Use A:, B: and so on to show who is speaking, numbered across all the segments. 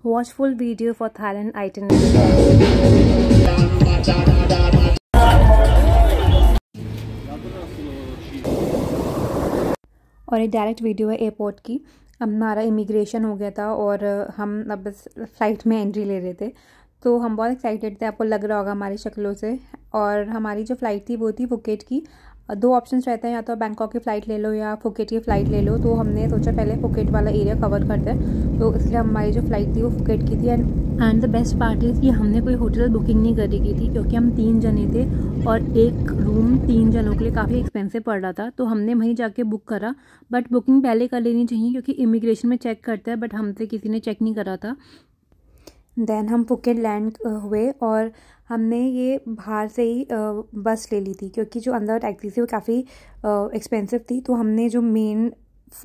A: Watch full video for Thailand itinerary. और एक direct video है एयरपोर्ट की। हमारा इमिग्रेशन हो गया था और हम अब बस फ़्लाइट में एंट्री ले रहे थे, तो हम बहुत एक्साइटेड थे, आपको लग रहा होगा हमारी शक्लों से। और हमारी जो फ़्लाइट थी वो थी फुकेट की। दो ऑप्शंस रहते हैं, या तो बैंकॉक की फ़्लाइट ले लो या फुकेट की फ़्लाइट ले लो। तो हमने सोचा पहले फुकेट वाला एरिया कवर करते हैं, तो इसलिए हमारी जो फ़्लाइट थी वो फुकेट की थी। And the best part is कि हमने कोई होटल बुकिंग नहीं करी की थी, क्योंकि हम 3 जने थे और एक रूम 3 जनों के लिए काफ़ी एक्सपेंसिव पड़ रहा था, तो हमने वहीं जाके बुक करा। बट बुकिंग पहले कर लेनी चाहिए, क्योंकि इमिग्रेशन में चेक करते हैं, बट हमसे किसी ने चेक नहीं करा था। देन हम फुकेट लैंड हुए और हमने ये बाहर से ही बस ले ली थी, क्योंकि जो अंदर टैक्सी थी वो काफ़ी एक्सपेंसिव थी। तो हमने जो मेन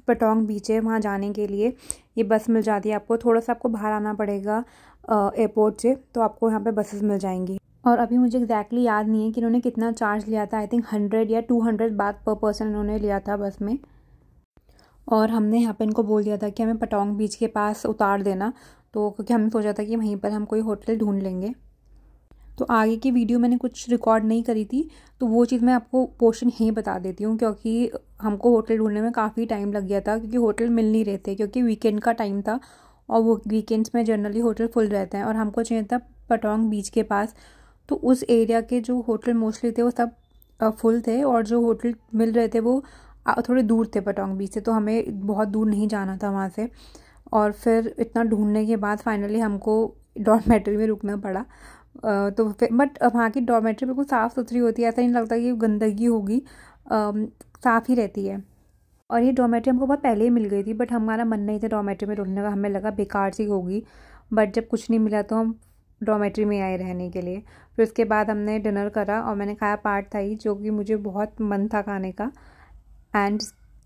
A: पटोंग बीच है वहाँ जाने के लिए ये बस मिल जाती है आपको। थोड़ा सा आपको बाहर आना पड़ेगा एयरपोर्ट से, तो आपको यहाँ पे बसेस मिल जाएंगी। और अभी मुझे एग्जैक्टली याद नहीं है कि इन्होंने कितना चार्ज लिया था। आई थिंक 100 या 200 बात पर पर्सन इन्होंने लिया था बस में। और हमने यहाँ पे इनको बोल दिया था कि हमें पटोंग बीच के पास उतार देना, तो क्योंकि हमने सोचा था कि वहीं पर हम कोई होटल ढूंढ लेंगे। तो आगे की वीडियो मैंने कुछ रिकॉर्ड नहीं करी थी, तो वो चीज़ मैं आपको पोर्शन यहीं बता देती हूँ, क्योंकि हमको होटल ढूंढने में काफ़ी टाइम लग गया था, क्योंकि होटल मिल नहीं रहे थे, क्योंकि वीकेंड का टाइम था और वो वीकेंड्स में जनरली होटल फुल रहते हैं। और हमको चाहिए था पटोंग बीच के पास, तो उस एरिया के जो होटल मोस्टली थे वो सब फुल थे, और जो होटल मिल रहे थे वो थोड़े दूर थे पटोंग बीच से, तो हमें बहुत दूर नहीं जाना था वहाँ से। और फिर इतना ढूंढने के बाद फाइनली हमको डॉर्मेट्री में रुकना पड़ा। तो फिर बट वहाँ की डॉर्मेट्री बिल्कुल साफ़ सुथरी होती है, ऐसा नहीं लगता कि गंदगी होगी, साफ़ ही रहती है। और ये डॉर्मेट्री हमको बहुत पहले ही मिल गई थी, बट हमारा मन नहीं था डॉर्मेट्री में रुकने का, हमें लगा बेकार सी होगी। बट जब कुछ नहीं मिला तो हम डॉर्मेट्री में आए रहने के लिए। फिर उसके बाद हमने डिनर करा और मैंने खाया पार्ट थाई, जो कि मुझे बहुत मन था खाने का। एंड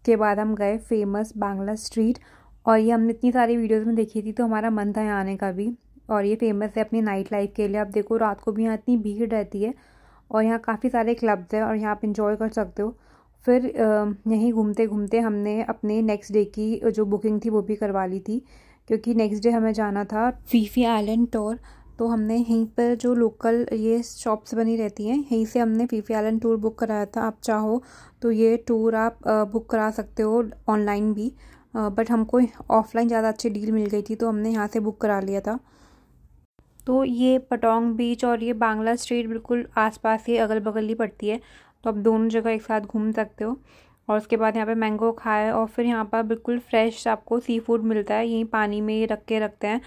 A: के बाद हम गए फेमस बांग्ला स्ट्रीट, और ये हमने इतनी सारी वीडियोस में देखी थी, तो हमारा मन था यहाँ आने का भी। और ये फेमस है अपनी नाइट लाइफ के लिए। आप देखो रात को भी यहाँ इतनी भीड़ रहती है, और यहाँ काफ़ी सारे क्लब्स हैं और यहाँ आप इंजॉय कर सकते हो। फिर यहीं घूमते घूमते हमने अपने नेक्स्ट डे की जो बुकिंग थी वो भी करवा ली थी, क्योंकि नेक्स्ट डे हमें जाना था फी फी आइलैंड टूर। तो हमने यहीं पर जो लोकल ये शॉप्स बनी रहती हैं, यहीं से हमने फी फी आइलैंड टूर बुक कराया था। आप चाहो तो ये टूर आप बुक करा सकते हो ऑनलाइन भी, बट हमको ऑफलाइन ज़्यादा अच्छी डील मिल गई थी, तो हमने यहाँ से बुक करा लिया था। तो ये पटोंग बीच और ये बांग्ला स्ट्रीट बिल्कुल आसपास ही अगल बगल ही पड़ती है, तो आप दोनों जगह एक साथ घूम सकते हो। और उसके बाद यहाँ पे मैंगो खाए, और फिर यहाँ पर बिल्कुल फ्रेश आपको सी फूड मिलता है, यहीं पानी में ये रख के रखते हैं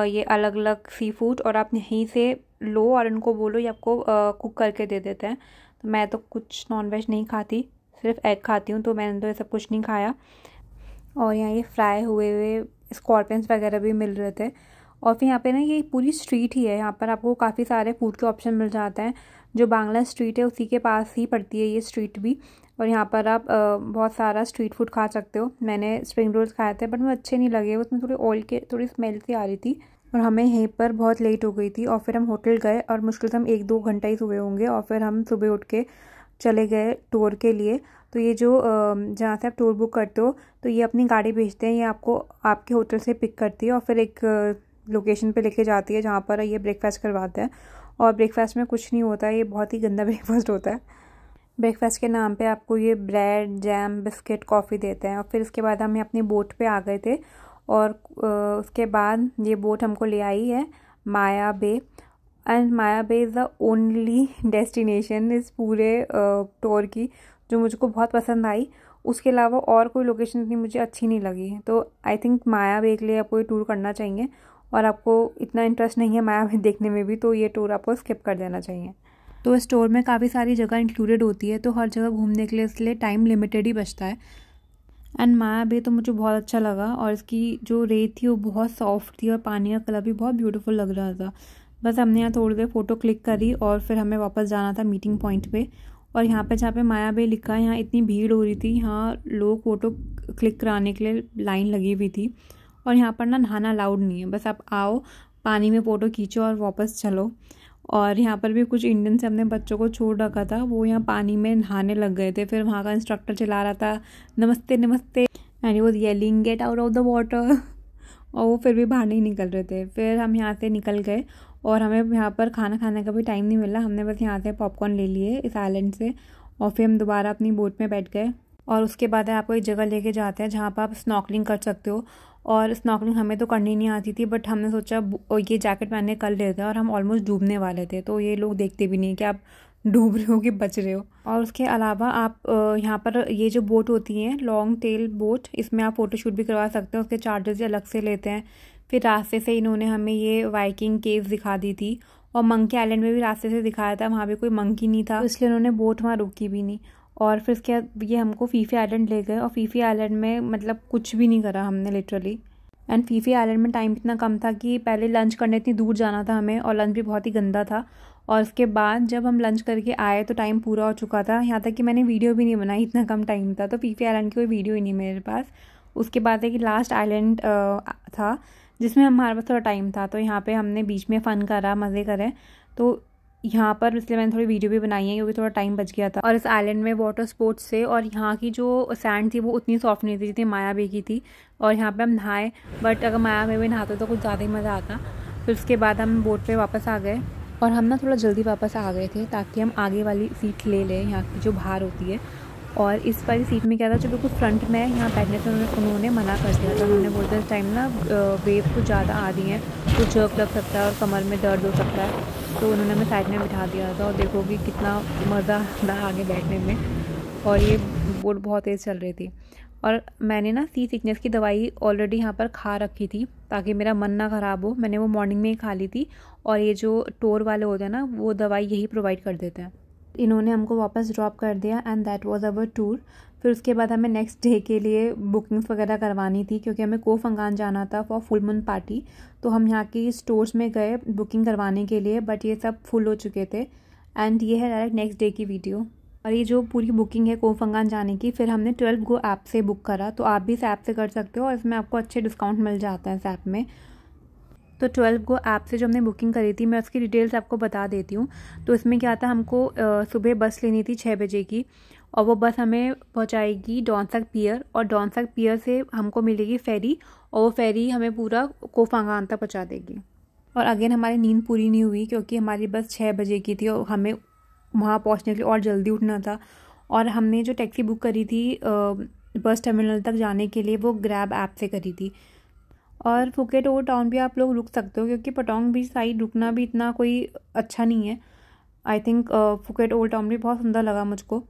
A: ये अलग अलग सी फूड, और आप यहीं से लो और इनको बोलो ये आपको कुक करके दे देते हैं। तो मैं तो कुछ नॉनवेज नहीं खाती, सिर्फ एग खाती हूँ, तो मैंने तो ये सब कुछ नहीं खाया। और यहाँ ये फ्राई हुए हुए स्कॉर्पियंस वगैरह भी मिल रहे थे। और फिर यहाँ पे ना ये पूरी स्ट्रीट ही है, यहाँ पर आपको काफ़ी सारे फूड के ऑप्शन मिल जाते हैं। जो बांग्ला स्ट्रीट है उसी के पास ही पड़ती है ये स्ट्रीट भी, और यहाँ पर आप बहुत सारा स्ट्रीट फूड खा सकते हो। मैंने स्प्रिंग रोल्स खाए थे, बट मुझे अच्छे नहीं लगे, उसमें थोड़ी ऑयल के थोड़ी स्मेल सी आ रही थी, और हमें यहीं पर बहुत लेट हो गई थी। और फिर हम होटल गए, और मुश्किल से हम 1-2 घंटा ही सोए होंगे, और फिर हम सुबह उठ के चले गए टूर के लिए। तो ये जो जहाँ से आप टूर बुक करते हो, तो ये अपनी गाड़ी भेजते हैं, ये आपको आपके होटल से पिक करती है और फिर एक लोकेशन पे लेके जाती है, जहाँ पर ये ब्रेकफास्ट करवाते हैं। और ब्रेकफास्ट में कुछ नहीं होता है, ये बहुत ही गंदा ब्रेकफास्ट होता है। ब्रेकफास्ट के नाम पे आपको ये ब्रेड, जैम, बिस्किट, कॉफ़ी देते हैं। और फिर उसके बाद हम अपनी बोट पे आ गए थे, और उसके बाद ये बोट हमको ले आई है Maya Bay. And Maya Bay is the only destination इस पूरे टूर की जो मुझको बहुत पसंद आई। उसके अलावा और कोई लोकेशन इतनी मुझे अच्छी नहीं लगी, तो आई थिंक माया बे के लिए आपको ये टूर करना चाहिए। और आपको इतना इंटरेस्ट नहीं है माया बे देखने में भी, तो ये टूर आपको स्किप कर देना चाहिए। तो इस टूर में काफ़ी सारी जगह इंक्लूडेड होती है, तो हर जगह घूमने के लिए इसलिए टाइम लिमिटेड ही बचता है। एंड माया बे तो मुझे बहुत अच्छा लगा, और इसकी जो रेत थी वो बहुत सॉफ्ट थी, और पानी का कलर भी बहुत ब्यूटीफुल लग रहा था। बस हमने यहाँ थोड़ी देर फ़ोटो क्लिक करी, और फिर हमें वापस जाना था मीटिंग पॉइंट पे। और यहाँ पे जहाँ पे माया बे लिखा है, यहाँ इतनी भीड़ हो रही थी, यहाँ लोग फ़ोटो क्लिक कराने के लिए लाइन लगी हुई थी। और यहाँ पर ना नहाना अलाउड नहीं है, बस आप आओ, पानी में फ़ोटो खींचो और वापस चलो। और यहाँ पर भी कुछ इंडियन से अपने बच्चों को छोड़ रखा था, वो यहाँ पानी में नहाने लग गए थे। फिर वहाँ का इंस्ट्रक्टर चला रहा था नमस्ते नमस्ते, and he was yelling get out of the water. और वो फिर भी बाहर नहीं निकल रहे थे। फिर हम यहाँ से निकल गए और हमें यहाँ पर खाना खाने का भी टाइम नहीं मिला। हमने बस यहाँ से पॉपकॉर्न ले लिए इस आइलैंड से और फिर हम दोबारा अपनी बोट में बैठ गए। और उसके बाद आपको एक जगह लेके जाते हैं जहाँ पर आप स्नॉर्कलिंग कर सकते हो। और स्नॉर्कलिंग हमें तो करनी नहीं आती थी, बट हमने सोचा ये जैकेट पहनने कर लेते हैं, और हम ऑलमोस्ट डूबने वाले थे। तो ये लोग देखते भी नहीं कि आप डूब रहे हो कि बच रहे हो। और उसके अलावा आप यहाँ पर ये जो बोट होती हैं लॉन्ग टेल बोट, इसमें आप फ़ोटोशूट भी करवा सकते हो। उसके चार्जेस अलग से लेते हैं। फिर रास्ते से इन्होंने हमें ये वाइकिंग केव्स दिखा दी थी, और मंकी आइलैंड में भी रास्ते से दिखाया था, वहाँ भी कोई मंकी नहीं था, तो इसलिए उन्होंने बोट वहाँ रुकी भी नहीं। और फिर इसके बाद ये हमको फीफी आइलैंड ले गए, और फीफी आइलैंड में मतलब कुछ भी नहीं करा हमने लिटरली। एंड फीफी आइलैंड में टाइम इतना कम था कि पहले लंच करने इतनी दूर जाना था हमें, और लंच भी बहुत ही गंदा था। और उसके बाद जब हम लंच करके आए तो टाइम पूरा हो चुका था, यहाँ तक कि मैंने वीडियो भी नहीं बनाई, इतना कम टाइम था। तो फीफी आइलैंड की कोई वीडियो ही नहीं मेरे पास। उसके बाद है कि लास्ट आइलैंड था जिसमें हमारे पास थोड़ा टाइम था, तो यहाँ पे हमने बीच में फ़न करा, मज़े करे। तो यहाँ पर इसलिए मैंने थोड़ी वीडियो भी बनाई है क्योंकि थोड़ा टाइम बच गया था। और इस आइलैंड में वाटर स्पोर्ट्स से, और यहाँ की जो सैंड थी वो उतनी सॉफ्ट नहीं थी जितनी माया बे की थी। और यहाँ पे हम नहाए, बट अगर माया बे में नहाते तो कुछ ज़्यादा ही मज़ा आता। फिर उसके बाद हम बोट पे वापस आ गए, और हम ना थोड़ा जल्दी वापस आ गए थे ताकि हम आगे वाली सीट ले लें, यहाँ की जो बाहर होती है। और इस वाली सीट में क्या था, जो बिल्कुल फ्रंट में यहाँ बैठने से उन्होंने मना कर दिया था। उन्होंने बोलते इस टाइम ना वेव कुछ ज़्यादा आ रही हैं, कुछ जर्क लग सकता है और कमर में दर्द हो सकता है, तो उन्होंने हमें साइड में बिठा दिया था। और देखो कि कितना मज़ा था आगे बैठने में, और ये बोट बहुत तेज़ चल रही थी। और मैंने ना सी सिकनेस की दवाई ऑलरेडी यहाँ पर खा रखी थी ताकि मेरा मन ना ख़राब हो। मैंने वो मॉर्निंग में ही खा ली थी, और ये जो टूर वाले होते हैं ना वो दवाई यही प्रोवाइड कर देते हैं। इन्होंने हमको वापस ड्रॉप कर दिया, and that was our tour. फिर उसके बाद हमें नेक्स्ट डे के लिए बुकिंग्स वगैरह करवानी थी क्योंकि हमें कोह फंगान जाना था फॉर फुल मून पार्टी। तो हम यहाँ की स्टोर्स में गए बुकिंग करवाने के लिए, बट ये सब फुल हो चुके थे। एंड ये है डायरेक्ट नेक्स्ट डे की वीडियो। और ये जो पूरी बुकिंग है कोह फंगान जाने की, फिर हमने 12 गो ऐप से बुक करा। तो आप भी इस ऐप से कर सकते हो, और इसमें आपको अच्छे डिस्काउंट मिल जाते हैं इस ऐप में। तो 12 गो ऐप से जो हमने बुकिंग करी थी, मैं उसकी डिटेल्स आपको बता देती हूँ। तो इसमें क्या था, हमको सुबह बस लेनी थी 6 बजे की, और वो बस हमें पहुँचाएगी डॉनसक पियर, और डॉनसक पियर से हमको मिलेगी फेरी, और वो फेरी हमें पूरा कोह फंगान तक पहुँचा देगी। और अगेन हमारी नींद पूरी नहीं हुई क्योंकि हमारी बस 6 बजे की थी, और हमें वहाँ पहुँचने के लिए और जल्दी उठना था। और हमने जो टैक्सी बुक करी थी बस टर्मिनल तक जाने के लिए, वो ग्रैब ऐप से करी थी। और फुकेट ओल्ड टाउन भी आप लोग रुक सकते हो क्योंकि पटोंग बीच साइड रुकना भी इतना कोई अच्छा नहीं है। I think Phuket old town भी बहुत सुंदर लगा मुझको।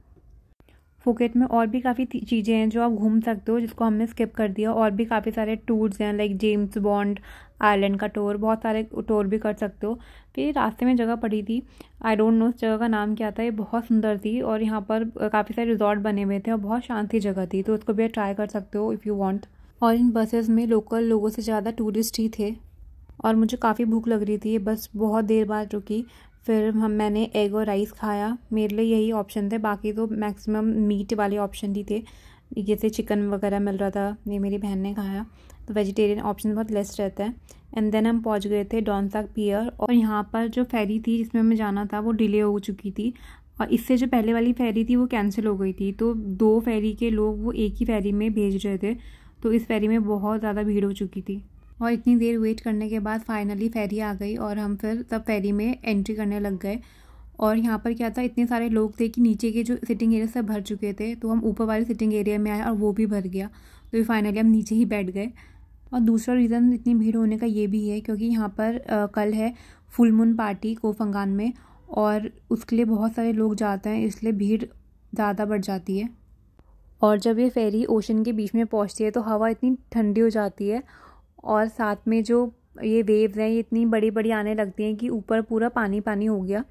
A: फुकेट में और भी काफ़ी चीज़ें हैं जो आप घूम सकते हो, जिसको हमने स्किप कर दिया। और भी काफ़ी सारे टूर्स हैं, लाइक जेम्स बॉन्ड आइलैंड का टूर, बहुत सारे टूर भी कर सकते हो। फिर रास्ते में जगह पड़ी थी, आई डोंट नो उस जगह का नाम क्या था, ये बहुत सुंदर थी, और यहाँ पर काफ़ी सारे रिजॉर्ट बने हुए थे और बहुत शांति जगह थी, तो उसको भी ट्राई कर सकते हो इफ़ यू वांट। और इन बसेस में लोकल लोगों से ज़्यादा टूरिस्ट ही थे, और मुझे काफ़ी भूख लग रही थी, ये बस बहुत देर बाद रुकी। फिर मैंने एग और राइस खाया, मेरे लिए यही ऑप्शन थे, बाकी तो मैक्सिमम मीट वाले ऑप्शन ही थे, जैसे चिकन वगैरह मिल रहा था, ये मेरी बहन ने खाया। तो वेजिटेरियन ऑप्शन बहुत लेस रहता है। एंड देन हम पहुंच गए थे डॉनसक पियर, और यहाँ पर जो फेरी थी जिसमें हमें जाना था वो डिले हो चुकी थी, और इससे जो पहले वाली फेरी थी वो कैंसिल हो गई थी। तो 2 फेरी के लोग वो एक ही फेरी में भेज रहे थे, तो इस फेरी में बहुत ज़्यादा भीड़ हो चुकी थी। और इतनी देर वेट करने के बाद फाइनली फेरी आ गई, और हम फिर तब फेरी में एंट्री करने लग गए। और यहाँ पर क्या था, इतने सारे लोग थे कि नीचे के जो सिटिंग एरिया सब भर चुके थे, तो हम ऊपर वाले सिटिंग एरिया में आए और वो भी भर गया, तो फाइनली हम नीचे ही बैठ गए। और दूसरा रीज़न इतनी भीड़ होने का ये भी है क्योंकि यहाँ पर कल है फुल मून पार्टी कोह फंगान में, और उसके लिए बहुत सारे लोग जाते हैं, इसलिए भीड़ ज़्यादा बढ़ जाती है। और जब ये फेरी ओशन के बीच में पहुँचती है तो हवा इतनी ठंडी हो जाती है, और साथ में जो ये वेव्स हैं ये इतनी बड़ी बड़ी आने लगती हैं कि ऊपर पूरा पानी पानी हो गया,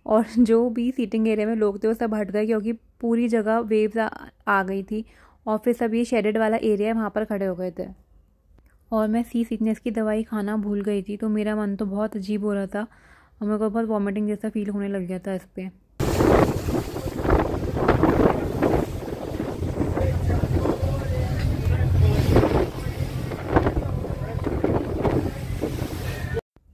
A: और जो भी सीटिंग एरिया में लोग थे वो सब हट गए क्योंकि पूरी जगह वेव्स आ गई थी, और फिर सब ये शेडेड वाला एरिया है वहाँ पर खड़े हो गए थे। और मैं सी सिकनेस की दवाई खाना भूल गई थी, तो मेरा मन तो बहुत अजीब हो रहा था, हमें को बहुत वॉमिटिंग जैसा फील होने लग गया था इस पर।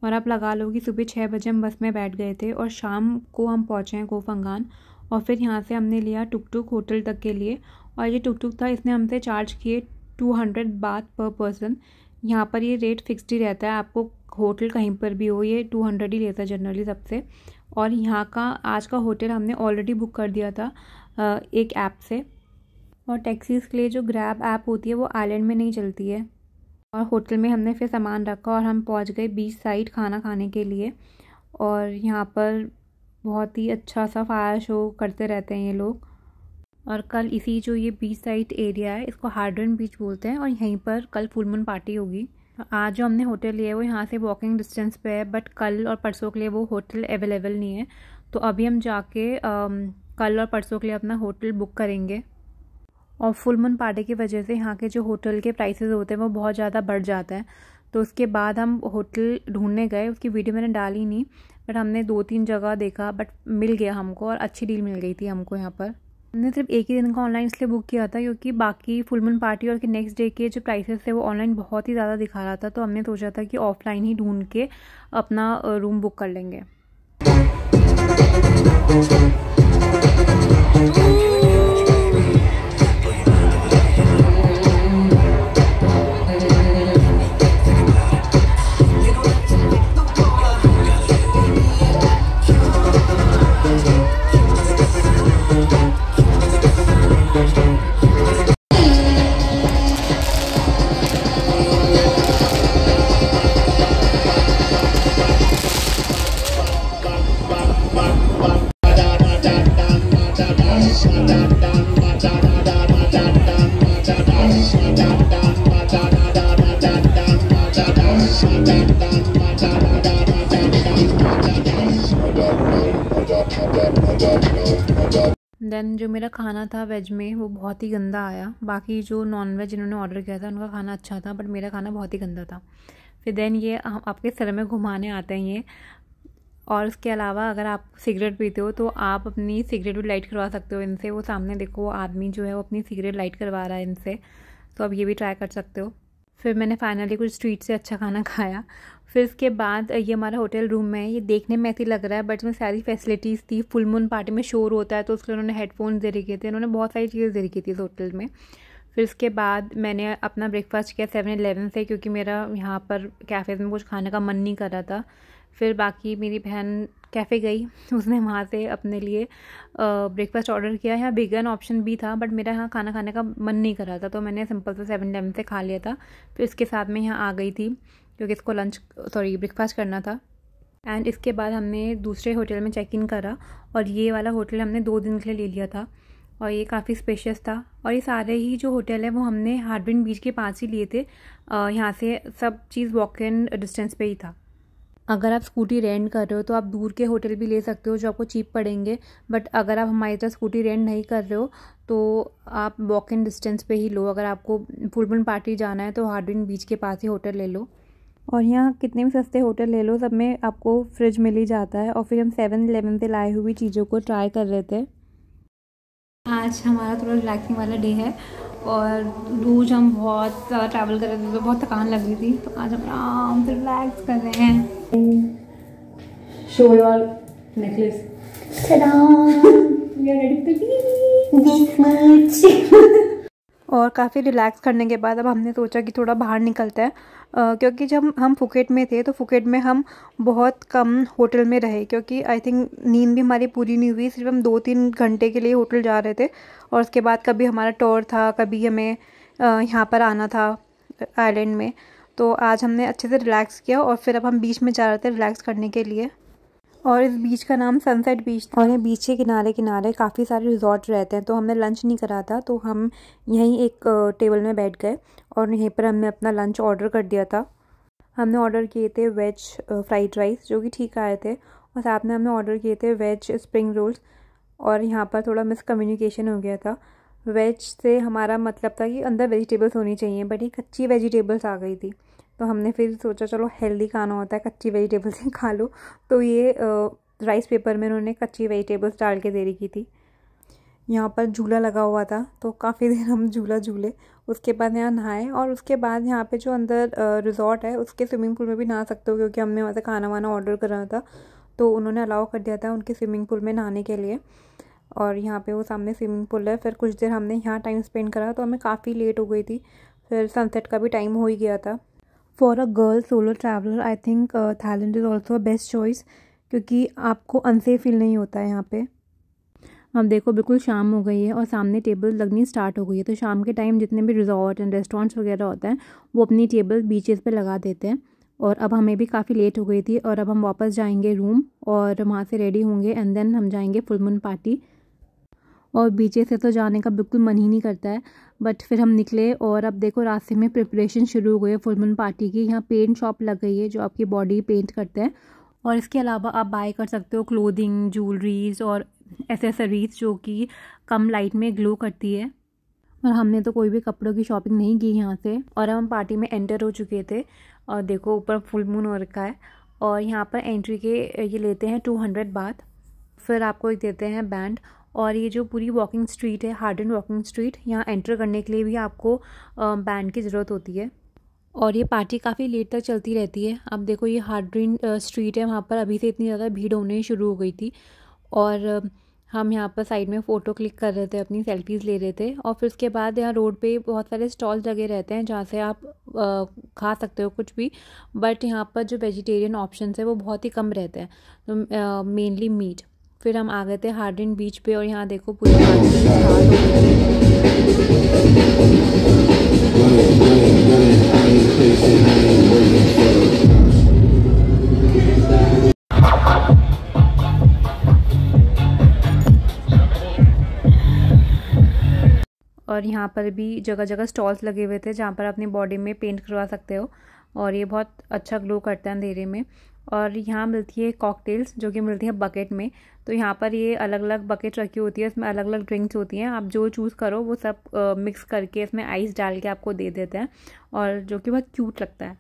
A: और आप लगा लो कि सुबह 6 बजे हम बस में बैठ गए थे, और शाम को हम पहुँचे हैं कोह फंगान। और फिर यहाँ से हमने लिया टुक टुक होटल तक के लिए, और ये टुक टुक था, इसने हमसे चार्ज किए 200 बात पर पर्सन। यहाँ पर ये रेट फिक्स्ड ही रहता है, आपको होटल कहीं पर भी हो ये 200 ही लेता है जनरली सबसे। और यहाँ का आज का होटल हमने ऑलरेडी बुक कर दिया था एक ऐप से। और टैक्सीज़ के लिए जो ग्रैब ऐप होती है वो आइलैंड में नहीं चलती है। और होटल में हमने फिर सामान रखा और हम पहुँच गए बीच साइड खाना खाने के लिए। और यहाँ पर बहुत ही अच्छा सा फायर शो करते रहते हैं ये लोग। और कल इसी जो ये बीच साइड एरिया है इसको हार्डन बीच बोलते हैं और यहीं पर कल फुल मून पार्टी होगी। आज जो हमने होटल लिया है वो यहाँ से वॉकिंग डिस्टेंस पे है, बट कल और परसों के लिए वो होटल अवेलेबल नहीं है। तो अभी हम जाके कल और परसों के लिए अपना होटल बुक करेंगे। और फुल मून पार्टी की वजह से यहाँ के जो होटल के प्राइसेस होते हैं वो बहुत ज़्यादा बढ़ जाता है। तो उसके बाद हम होटल ढूंढने गए, उसकी वीडियो मैंने डाली नहीं, बट हमने 2-3 जगह देखा, बट मिल गया हमको और अच्छी डील मिल गई थी हमको यहाँ पर। हमने सिर्फ एक ही दिन का ऑनलाइन इसलिए बुक किया था क्योंकि बाकी फुल मून पार्टी और के नेक्स्ट डे के जो प्राइसेस थे वो ऑनलाइन बहुत ही ज़्यादा दिखा रहा था। तो हमने सोचा था कि ऑफलाइन ही ढूंढ के अपना रूम बुक कर लेंगे। देन जो मेरा खाना था वेज में वो बहुत ही गंदा आया। बाकी जो नॉन वेज इन्होंने ऑर्डर किया था उनका खाना अच्छा था, बट मेरा खाना बहुत ही गंदा था। फिर देन ये आपके सर में घुमाने आते हैं ये। और उसके अलावा अगर आप सिगरेट पीते हो तो आप अपनी सिगरेट भी लाइट करवा सकते हो इनसे। वो सामने देखो वो आदमी जो है वो अपनी सिगरेट लाइट करवा रहा है इनसे, तो अब ये भी ट्राई कर सकते हो। फिर मैंने फाइनली कुछ स्ट्रीट से अच्छा खाना खाया। फिर इसके बाद ये हमारा होटल रूम है, ये देखने में ऐसे लग रहा है बट इसमें सारी फैसिलिटीज़ थी। फुल मून पार्टी में शोर होता है तो उसके लिए उन्होंने हेडफोन्स दे रखे थे, उन्होंने बहुत सारी चीज़ें दे रखी थी इस होटल में। फिर इसके बाद मैंने अपना ब्रेकफास्ट किया 7-Eleven से क्योंकि मेरा यहाँ पर कैफ़ेज़ में कुछ खाने का मन नहीं कर रहा था। फिर बाकी मेरी बहन कैफ़े गई, उसने वहाँ से अपने लिए ब्रेकफास्ट ऑर्डर किया। यहाँ वीगन ऑप्शन भी था बट मेरा यहाँ खाना खाने का मन नहीं कर रहा था तो मैंने सिंपल से 7-Eleven से खा लिया था। फिर इसके साथ में यहाँ आ गई थी क्योंकि इसको ब्रेकफास्ट करना था। एंड इसके बाद हमने दूसरे होटल में चेक इन करा और ये वाला होटल हमने 2 दिन के लिए ले लिया था और ये काफ़ी स्पेशियस था। और ये सारे ही जो होटल है वो हमने हार्डविन बीच के पास ही लिए थे, यहाँ से सब चीज़ वॉक इन डिस्टेंस पे ही था। अगर आप स्कूटी रेंट कर रहे हो तो आप दूर के होटल भी ले सकते हो जो आपको चीप पड़ेंगे, बट अगर आप हमारी तरह स्कूटी रेंट नहीं कर रहे हो तो आप वॉक इन डिस्टेंस पे ही लो। अगर आपको फुल मून पार्टी जाना है तो हार्डविन बीच के पास ही होटल ले लो। और यहाँ कितने भी सस्ते होटल ले लो सब में आपको फ्रिज मिल ही जाता है। और फिर हम 7-Eleven से लाए हुई चीज़ों को ट्राई कर रहे थे। आज हमारा थोड़ा रिलैक्सिंग वाला डे है और रोज़ हम बहुत ज़्यादा ट्रैवल कर रहे थे तो बहुत थकान लग रही थी, तो आज हम आराम से रिलैक्स कर रहे हैं। Show your necklace. We are ready. और काफ़ी रिलैक्स करने के बाद अब हमने सोचा कि थोड़ा बाहर निकलते हैं, क्योंकि जब हम फुकेट में थे तो फुकेट में हम बहुत कम होटल में रहे क्योंकि आई थिंक नींद भी हमारी पूरी नहीं हुई। सिर्फ हम 2-3 घंटे के लिए होटल जा रहे थे और उसके बाद कभी हमारा टूर था, कभी हमें यहाँ पर आना था आइलैंड में। तो आज हमने अच्छे से रिलैक्स किया और फिर अब हम बीच में जा रहे थे रिलैक्स करने के लिए। और इस बीच का नाम सनसेट बीच था और ये बीच के किनारे किनारे काफ़ी सारे रिजॉर्ट रहते हैं। तो हमने लंच नहीं करा था तो हम यहीं एक टेबल में बैठ गए और यहीं पर हमने अपना लंच ऑर्डर कर दिया था। हमने ऑर्डर किए थे वेज फ्राइड राइस जो कि ठीक आए थे और साथ में हमने ऑर्डर किए थे वेज स्प्रिंग रोल्स। और यहाँ पर थोड़ा मिसकम्युनिकेशन हो गया था। वेज से हमारा मतलब था कि अंदर वेजिटेबल्स होनी चाहिए बट ये कच्ची वेजिटेबल्स आ गई थी। तो हमने फिर सोचा चलो हेल्दी खाना होता है, कच्ची वेजिटेबल्स ही खा लो। तो ये राइस पेपर में उन्होंने कच्ची वेजिटेबल्स डाल के दे रखी थी। यहाँ पर झूला लगा हुआ था तो काफ़ी देर हम झूला झूले। उसके बाद यहाँ नहाए और उसके बाद यहाँ पे जो अंदर रिजॉर्ट है उसके स्विमिंग पूल में भी नहा सकते हो क्योंकि हमने वहाँ से खाना वाना ऑर्डर करा था तो उन्होंने अलाउ कर दिया था उनके स्विमिंग पूल में नहाने के लिए। और यहाँ पे वो सामने स्विमिंग पूल है। फिर कुछ देर हमने यहाँ टाइम स्पेंड करा तो हमें काफ़ी लेट हो गई थी। फिर सनसेट का भी टाइम हो ही गया था for a girl solo traveller I think Thailand is also a best choice, क्योंकि आपको अनसेफ फील नहीं होता है यहाँ पे। अब देखो बिल्कुल शाम हो गई है और सामने टेबल लगनी स्टार्ट हो गई है। तो शाम के टाइम जितने भी रिजॉर्ट एंड रेस्टोरेंट्स वगैरह होते हैं वो अपनी टेबल बीचेस पे लगा देते हैं। और अब हमें भी काफ़ी लेट हो गई थी और अब हम वापस जाएंगे रूम और वहाँ से रेडी होंगे एंड देन हम जाएंगे फुल मून पार्टी। और बीचेस से तो जाने का बिल्कुल मन ही नहीं करता है, बट फिर हम निकले और अब देखो रास्ते में प्रिपरेशन शुरू हो गई है फुल मून पार्टी की। यहाँ पेंट शॉप लग गई है जो आपकी बॉडी पेंट करते हैं, और इसके अलावा आप बाय कर सकते हो क्लोथिंग, ज्वेलरीज और एसेसरीज जो कि कम लाइट में ग्लो करती है। और हमने तो कोई भी कपड़ों की शॉपिंग नहीं की यहाँ से। और हम पार्टी में एंटर हो चुके थे और देखो ऊपर फुल मून हो रखा है और यहाँ पर एंट्री के ये लेते हैं 200 बात। फिर आपको एक देते हैं बैंड। और ये जो पूरी वॉकिंग स्ट्रीट है, हार्डन वॉकिंग स्ट्रीट, यहाँ एंटर करने के लिए भी आपको बैंड की ज़रूरत होती है। और ये पार्टी काफ़ी लेट तक चलती रहती है। अब देखो ये हार्डन स्ट्रीट है, वहाँ पर अभी से इतनी ज़्यादा भीड़ होने शुरू हो गई थी। और हम यहाँ पर साइड में फ़ोटो क्लिक कर रहे थे, अपनी सेल्फीज़ ले रहे थे। और फिर उसके बाद यहाँ रोड पे बहुत सारे स्टॉल्स लगे रहते हैं जहाँ से आप खा सकते हो कुछ भी, बट यहाँ पर जो वेजिटेरियन ऑप्शंस है वो बहुत ही कम रहते हैं, तो मेनली मीट। फिर हम आ गए थे हार्डन बीच पे और यहाँ देखो पूरी पार्टी स्टार्ट हो और यहाँ पर भी जगह जगह स्टॉल्स लगे हुए थे जहाँ पर अपनी बॉडी में पेंट करवा सकते हो और ये बहुत अच्छा ग्लो करता है अंधेरे में। और यहाँ मिलती है कॉकटेल्स जो कि मिलती है बकेट में। तो यहाँ पर ये अलग अलग बकेट रखी होती है, इसमें अलग अलग ड्रिंक्स होती हैं, आप जो चूज़ करो वो सब मिक्स करके इसमें आइस डाल के आपको दे देते हैं, और जो कि बहुत क्यूट लगता है।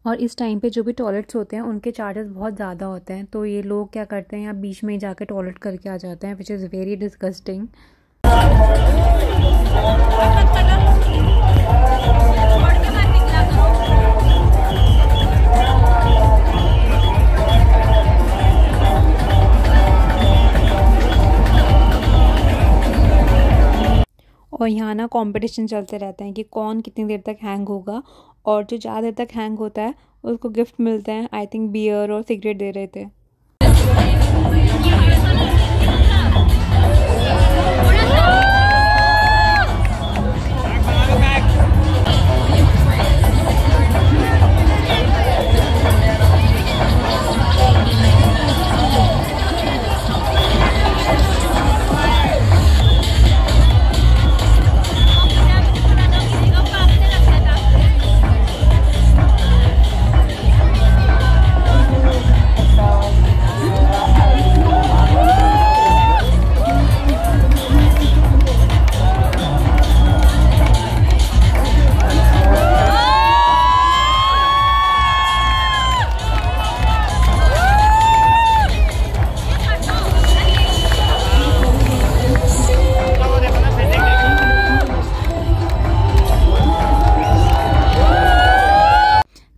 A: और इस टाइम पे जो भी टॉयलेट्स होते हैं उनके चार्जेस बहुत ज़्यादा होते हैं, तो ये लोग क्या करते हैं यहाँ बीच में ही जाकर टॉयलेट करके आ जाते हैं, विच इज़ वेरी डिस्गस्टिंग। और यहाँ ना कंपटीशन चलते रहते हैं कि कौन कितनी देर तक हैंग होगा, और जो ज़्यादा देर तक हैंग होता है उसको गिफ्ट मिलते हैं। आई थिंक बियर और सिगरेट दे रहे थे।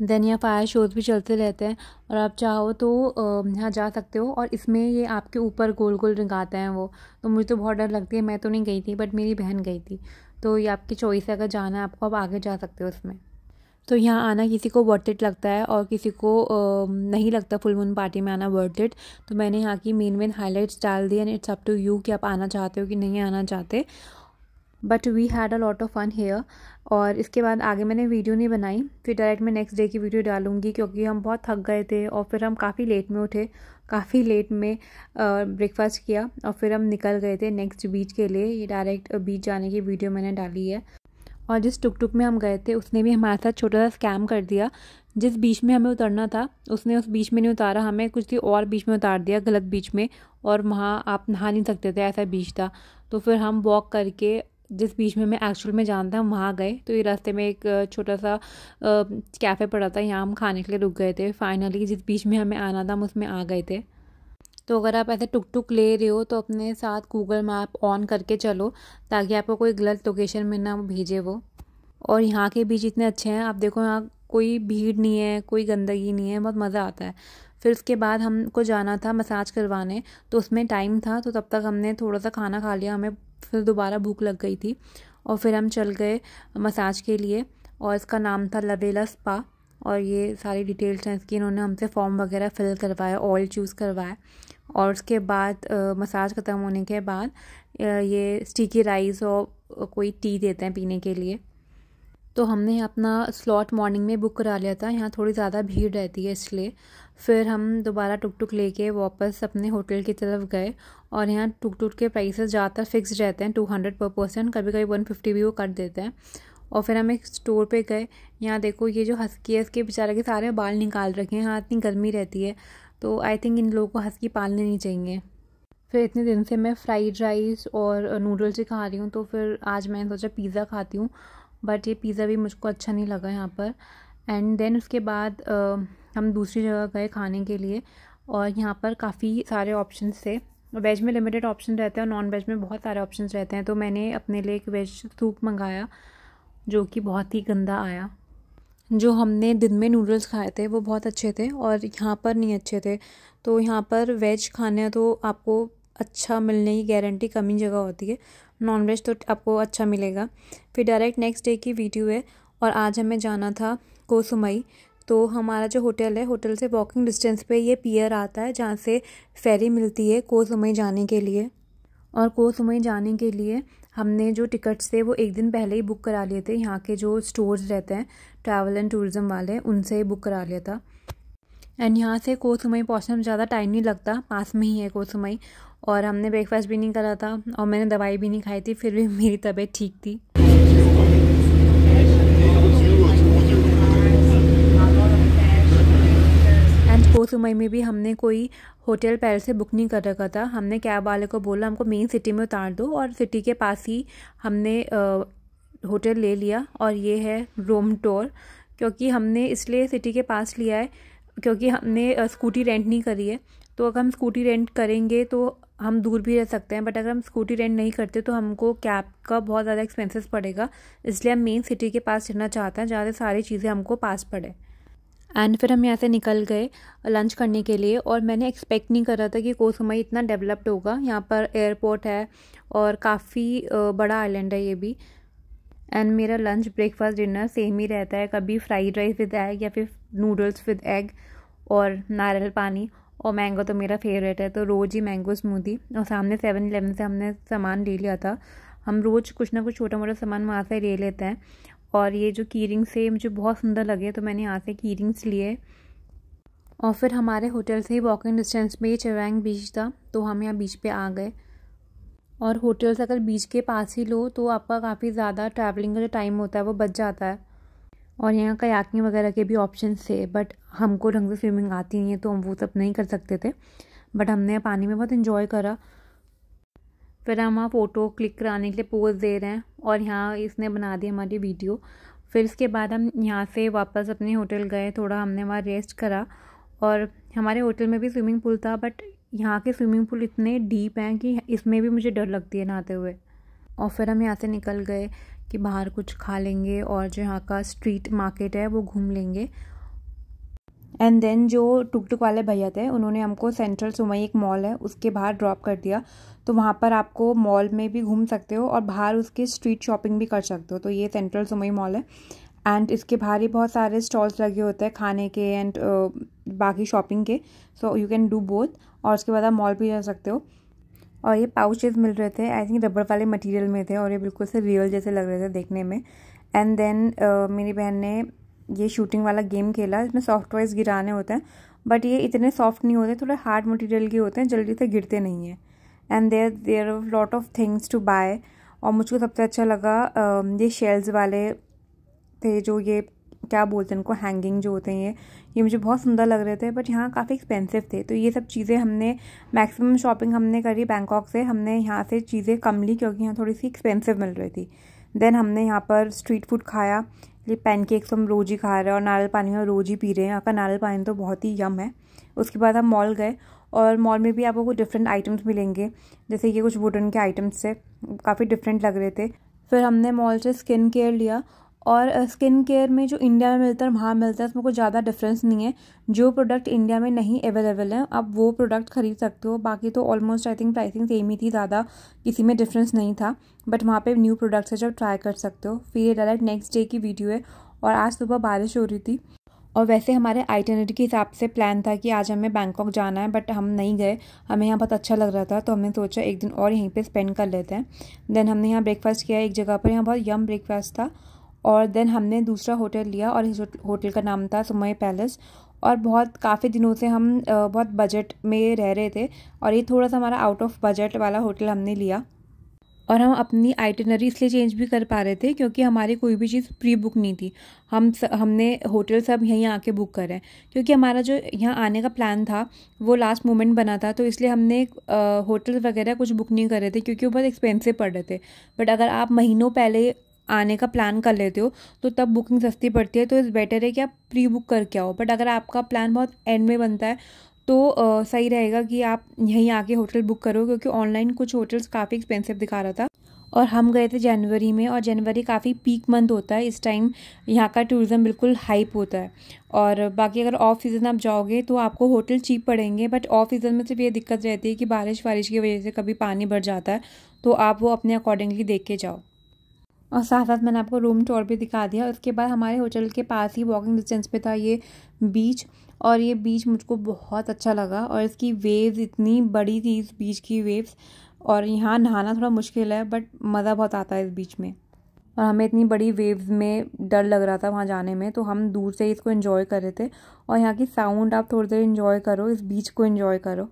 A: देन यहाँ फायर शोज़ भी चलते रहते हैं और आप चाहो तो यहाँ जा सकते हो। और इसमें ये आपके ऊपर गोल गोल रिंगाते हैं वो, तो मुझे तो बहुत डर लगती है, मैं तो नहीं गई थी बट मेरी बहन गई थी। तो ये आपकी चॉइस है, अगर जाना है आपको आप आगे जा सकते हो इसमें। तो यहाँ आना किसी को वर्थ इट लगता है और किसी को नहीं लगता फुल मून पार्टी में आना वर्थ इट। तो मैंने यहाँ की मेन हाईलाइट्स डाल दी and it's up to you कि आप आना चाहते हो कि नहीं आना चाहते। But we had a lot of fun here. और इसके बाद आगे मैंने वीडियो नहीं बनाई, फिर डायरेक्ट मैं नेक्स्ट डे की वीडियो डालूंगी, क्योंकि हम बहुत थक गए थे और फिर हम काफ़ी लेट में उठे, काफ़ी लेट में ब्रेकफास्ट किया और फिर हम निकल गए थे नेक्स्ट बीच के लिए। ये डायरेक्ट बीच जाने की वीडियो मैंने डाली है। और जिस टुक टुक में हम गए थे उसने भी हमारे साथ छोटा सा स्कैम कर दिया। जिस बीच में हमें उतरना था उसने उस बीच में नहीं उतारा, हमें कुछ थी और बीच में उतार दिया, गलत बीच में, और वहाँ आप नहा नहीं सकते थे, ऐसा बीच था। तो फिर हम वॉक करके जिस बीच में हमें एक्चुअल में जाना था हम वहाँ गए। तो ये रास्ते में एक छोटा सा कैफ़े पड़ा था, यहाँ हम खाने के लिए रुक गए थे। फाइनली जिस बीच में हमें आना था हम उसमें आ गए थे। तो अगर आप ऐसे टुक टुक ले रहे हो तो अपने साथ गूगल मैप ऑन करके चलो, ताकि आपको कोई गलत लोकेशन में ना भेजे वो। और यहाँ के बीच इतने अच्छे हैं, आप देखो यहाँ कोई भीड़ नहीं है, कोई गंदगी नहीं है, बहुत मज़ा आता है। फिर उसके बाद हमको जाना था मसाज करवाने, तो उसमें टाइम था, तो तब तक हमने थोड़ा सा खाना खा लिया, हमें फिर दोबारा भूख लग गई थी और फिर हम चल गए मसाज के लिए। और इसका नाम था लवेला स्पा, और ये सारी डिटेल्स हैं इसकी। इन्होंने हमसे फॉर्म वगैरह फिल करवाया, ऑयल चूज़ करवाया, और उसके बाद मसाज ख़त्म होने के बाद ये स्टिकी राइस और कोई टी देते हैं पीने के लिए। तो हमने अपना स्लॉट मॉर्निंग में बुक करा लिया था, यहाँ थोड़ी ज़्यादा भीड़ रहती है इसलिए। फिर हम दोबारा टुक टुक लेके वापस अपने होटल की तरफ गए, और यहाँ टुक टुक के प्राइसेस ज़्यादातर फिक्स रहते हैं 200 पर पर्सन, कभी कभी 150 भी वो कर देते हैं। और फिर हम एक स्टोर पे गए। यहाँ देखो ये जो हस्की है इसके बेचारे के सारे बाल निकाल रखे हैं, यहाँ इतनी गर्मी रहती है, तो आई थिंक इन लोगों को हस्की पालने नहीं चाहिए। फिर इतने दिन से मैं फ्राइड राइस और नूडल्स ही खा रही हूँ, तो फिर आज मैंने सोचा पिज़्ज़ा खाती हूँ, बट ये पिज़्ज़ा भी मुझको अच्छा नहीं लगा यहाँ पर। एंड देन उसके बाद हम दूसरी जगह गए खाने के लिए, और यहाँ पर काफ़ी सारे ऑप्शंस थे। वेज में लिमिटेड ऑप्शन रहते हैं और नॉन वेज में बहुत सारे ऑप्शंस रहते हैं। तो मैंने अपने लिए एक वेज सूप मंगाया जो कि बहुत ही गंदा आया। जो हमने दिन में नूडल्स खाए थे वो बहुत अच्छे थे और यहाँ पर नहीं अच्छे थे। तो यहाँ पर वेज खाना तो आपको अच्छा मिलने की गारंटी कम ही जगह होती है, नॉन वेज तो आपको अच्छा मिलेगा। फिर डायरेक्ट नेक्स्ट डे की वीडियो है, और आज हमें जाना था कोसुमई। तो हमारा जो होटल है, होटल से वॉकिंग डिस्टेंस पे ये पियर आता है जहाँ से फेरी मिलती है कोसुमई जाने के लिए। और कोसुमई जाने के लिए हमने जो टिकट्स थे वो एक दिन पहले ही बुक करा लिए थे। यहाँ के जो स्टोर्स रहते हैं ट्रैवल एंड टूरिज़्म वाले, उनसे ही बुक करा लिया था। एंड यहाँ से कोसुमई पहुँचने में ज़्यादा टाइम नहीं लगता, पास में ही है कोसुमई। और हमने ब्रेकफास्ट भी नहीं करा था और मैंने दवाई भी नहीं खाई थी, फिर भी मेरी तबीयत ठीक थी। कोसुमई में भी हमने कोई होटल पहले से बुक नहीं कर रखा था। हमने कैब वाले को बोला हमको मेन सिटी में उतार दो, और सिटी के पास ही हमने होटल ले लिया। और ये है रोम टूर, क्योंकि हमने इसलिए सिटी के पास लिया है क्योंकि हमने स्कूटी रेंट नहीं करी है। तो अगर हम स्कूटी रेंट करेंगे तो हम दूर भी रह सकते हैं, बट अगर हम स्कूटी रेंट नहीं करते तो हमको कैब का बहुत ज़्यादा एक्सपेंसेस पड़ेगा। इसलिए हम मेन सिटी के पास रहना चाहते हैं, जहाँ से सारी चीज़ें हमको पास पड़े। एंड फिर हम यहाँ से निकल गए लंच करने के लिए, और मैंने एक्सपेक्ट नहीं करा था कि कोसुमई इतना डेवलप्ड होगा। यहाँ पर एयरपोर्ट है और काफ़ी बड़ा आइलैंड है ये भी। एंड मेरा लंच ब्रेकफास्ट डिनर सेम ही रहता है, कभी फ्राइड राइस विद एग या फिर नूडल्स विद एग और नारियल पानी, और मैंगो तो मेरा फेवरेट है, तो रोज़ ही मैंगो स्मूदी। और सामने 7-Eleven से हमने सामान ले लिया था। हम रोज़ कुछ ना कुछ छोटा मोटा सामान वहाँ से ले लेते हैं। और ये जो की रिंग्स से मुझे बहुत सुंदर लगे, तो मैंने यहाँ से की रिंग्स लिए। और फिर हमारे होटल से ही वॉकिंग डिस्टेंस में ही चेवेंग बीच था, तो हम यहाँ बीच पे आ गए। और होटल्स अगर बीच के पास ही लो तो आपका काफ़ी ज़्यादा ट्रैवलिंग का जो टाइम होता है वो बच जाता है। और यहाँ कयाकिंग वगैरह के भी ऑप्शंस थे, बट हमको ढंग से स्विमिंग आती नहीं है तो हम वो सब नहीं कर सकते थे, बट हमने पानी में बहुत इन्जॉय करा। फिर हम वहाँ फ़ोटो क्लिक कराने के लिए पोज दे रहे हैं, और यहाँ इसने बना दी हमारी वीडियो। फिर इसके बाद हम यहाँ से वापस अपने होटल गए, थोड़ा हमने वहाँ रेस्ट करा। और हमारे होटल में भी स्विमिंग पूल था, बट यहाँ के स्विमिंग पूल इतने डीप हैं कि इसमें भी मुझे डर लगती है नहाते हुए। और फिर हम यहाँ से निकल गए कि बाहर कुछ खा लेंगे, और जो यहाँ का स्ट्रीट मार्केट है वो घूम लेंगे। एंड देन जो टुक टुक वाले भैया थे उन्होंने हमको सेंट्रल सुमई एक मॉल है उसके बाहर ड्रॉप कर दिया। तो वहाँ पर आपको मॉल में भी घूम सकते हो और बाहर उसके स्ट्रीट शॉपिंग भी कर सकते हो। तो ये सेंट्रल सुमई मॉल है, एंड इसके बाहर ही बहुत सारे स्टॉल्स लगे होते हैं खाने के एंड बाकी शॉपिंग के। So you can do both, और उसके बाद आप मॉल भी जा सकते हो। और ये पाउचेस मिल रहे थे, आई थिंक रबर वाले मटेरियल में थे, और ये बिल्कुल से रियल जैसे लग रहे थे देखने में। एंड देन मेरी बहन ने ये शूटिंग वाला गेम खेला, इसमें सॉफ्ट टॉयज गिराने होते हैं, बट ये इतने सॉफ्ट नहीं होते, थोड़े हार्ड मटेरियल के होते हैं, जल्दी से गिरते नहीं हैं। And there are lot of things to buy. और मुझको सबसे अच्छा लगा ये शेल्स वाले थे, जो ये क्या बोलते हैं इनको, हैंगिंग जो होते हैं ये मुझे बहुत सुंदर लग रहे थे, बट यहाँ काफ़ी एक्सपेंसिव थे। तो ये सब चीज़ें हमने मैक्सिमम शॉपिंग हमने करी बैंकॉक से, हमने यहाँ से चीज़ें कम ली क्योंकि यहाँ थोड़ी सी एक्सपेंसिव मिल रही थी। देन हमने यहाँ पर स्ट्रीट फूड खाया, ये पैनकेक्स हम रोज़ ही खा रहे हैं और नारियल पानी हम रोज़ ही पी रहे हैं। यहाँ का नारियल पानी तो बहुत ही यम है। उसके बाद हम मॉल गए, और मॉल में भी आपको कुछ डिफरेंट आइटम्स मिलेंगे, जैसे ये कुछ वुडन के आइटम्स से काफ़ी डिफरेंट लग रहे थे। फिर हमने मॉल से स्किन केयर लिया, और स्किन केयर में जो इंडिया में मिलता है वहाँ मिलता है उसमें कुछ ज़्यादा डिफरेंस नहीं है। जो प्रोडक्ट इंडिया में नहीं अवेलेबल है आप वो प्रोडक्ट खरीद सकते हो। बाकी तो almost I think pricing same ही थी, ज़्यादा किसी में डिफरेंस नहीं था। बट वहाँ पे न्यू प्रोडक्ट्स है जो ट्राई कर सकते हो। फिर ये डायरेक्ट नेक्स्ट डे की वीडियो है और आज सुबह बारिश हो रही थी और वैसे हमारे आइटिनरी के हिसाब से प्लान था कि आज हमें बैंकॉक जाना है, बट हम नहीं गए। हमें यहाँ बहुत अच्छा लग रहा था तो हमने सोचा एक दिन और यहीं पे स्पेंड कर लेते हैं। देन हमने यहाँ ब्रेकफास्ट किया एक जगह पर, यहाँ बहुत यम ब्रेकफास्ट था। और देन हमने दूसरा होटल लिया और इस होटल का नाम था सुमई पैलेस। और काफ़ी दिनों से हम बहुत बजट में रह रहे थे और ये थोड़ा सा हमारा आउट ऑफ बजट वाला होटल हमने लिया। और हम अपनी आइटिनरी इसलिए चेंज भी कर पा रहे थे क्योंकि हमारी कोई भी चीज़ प्री बुक नहीं थी। हमने होटल सब यहीं आके बुक करें क्योंकि हमारा जो यहाँ आने का प्लान था वो लास्ट मोमेंट बना था, तो इसलिए हमने होटल वगैरह कुछ बुक नहीं कर रहे थे क्योंकि वो बहुत एक्सपेंसिव पड़ रहे थे। बट अगर आप महीनों पहले आने का प्लान कर लेते हो तो तब बुकिंग सस्ती पड़ती है, तो इस बेटर है कि आप प्री बुक करके आओ। बट अगर आपका प्लान बहुत एंड में बनता है तो सही रहेगा कि आप यहीं आके होटल बुक करो, क्योंकि ऑनलाइन कुछ होटल्स काफ़ी एक्सपेंसिव दिखा रहा था। और हम गए थे जनवरी में और जनवरी काफ़ी पीक मंथ होता है, इस टाइम यहाँ का टूरिज़्म बिल्कुल हाइप होता है। और बाकी अगर ऑफ सीज़न आप जाओगे तो आपको होटल चीप पड़ेंगे, बट ऑफ सीज़न में सिर्फ ये दिक्कत रहती है कि बारिश की वजह से कभी पानी भर जाता है, तो आप वो अपने अकॉर्डिंगली देख के जाओ। और साथ साथ मैंने आपको रूम टूर भी दिखा दिया। उसके बाद हमारे होटल के पास ही वॉकिंग डिस्टेंस पे था ये बीच, और ये बीच मुझको बहुत अच्छा लगा। और इसकी वेव्स इतनी बड़ी थी, इस बीच की वेव्स, और यहाँ नहाना थोड़ा मुश्किल है बट मज़ा बहुत आता है इस बीच में। और हमें इतनी बड़ी वेव्स में डर लग रहा था वहाँ जाने में, तो हम दूर से इसको एंजॉय कर रहे थे। और यहाँ की साउंड आप थोड़ी देर एंजॉय करो, इस बीच को एंजॉय करो।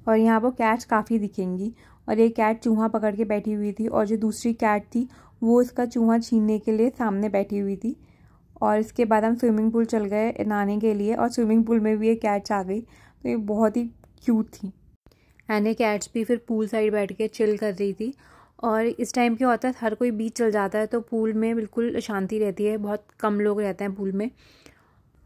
A: और यहाँ पर कैट्स काफ़ी दिखेंगी, और एक कैट चूहा पकड़ के बैठी हुई थी और जो दूसरी कैट थी वो इसका चूहा छीनने के लिए सामने बैठी हुई थी। और इसके बाद हम स्विमिंग पूल चल गए नहाने के लिए, और स्विमिंग पूल में भी एक कैट्स आ गई, तो ये बहुत ही क्यूट थी। एंड ये कैट्स भी फिर पूल साइड बैठ के चिल कर रही थी। और इस टाइम क्या होता है, हर कोई बीच चल जाता है तो पूल में बिल्कुल शांति रहती है, बहुत कम लोग रहते हैं पूल में।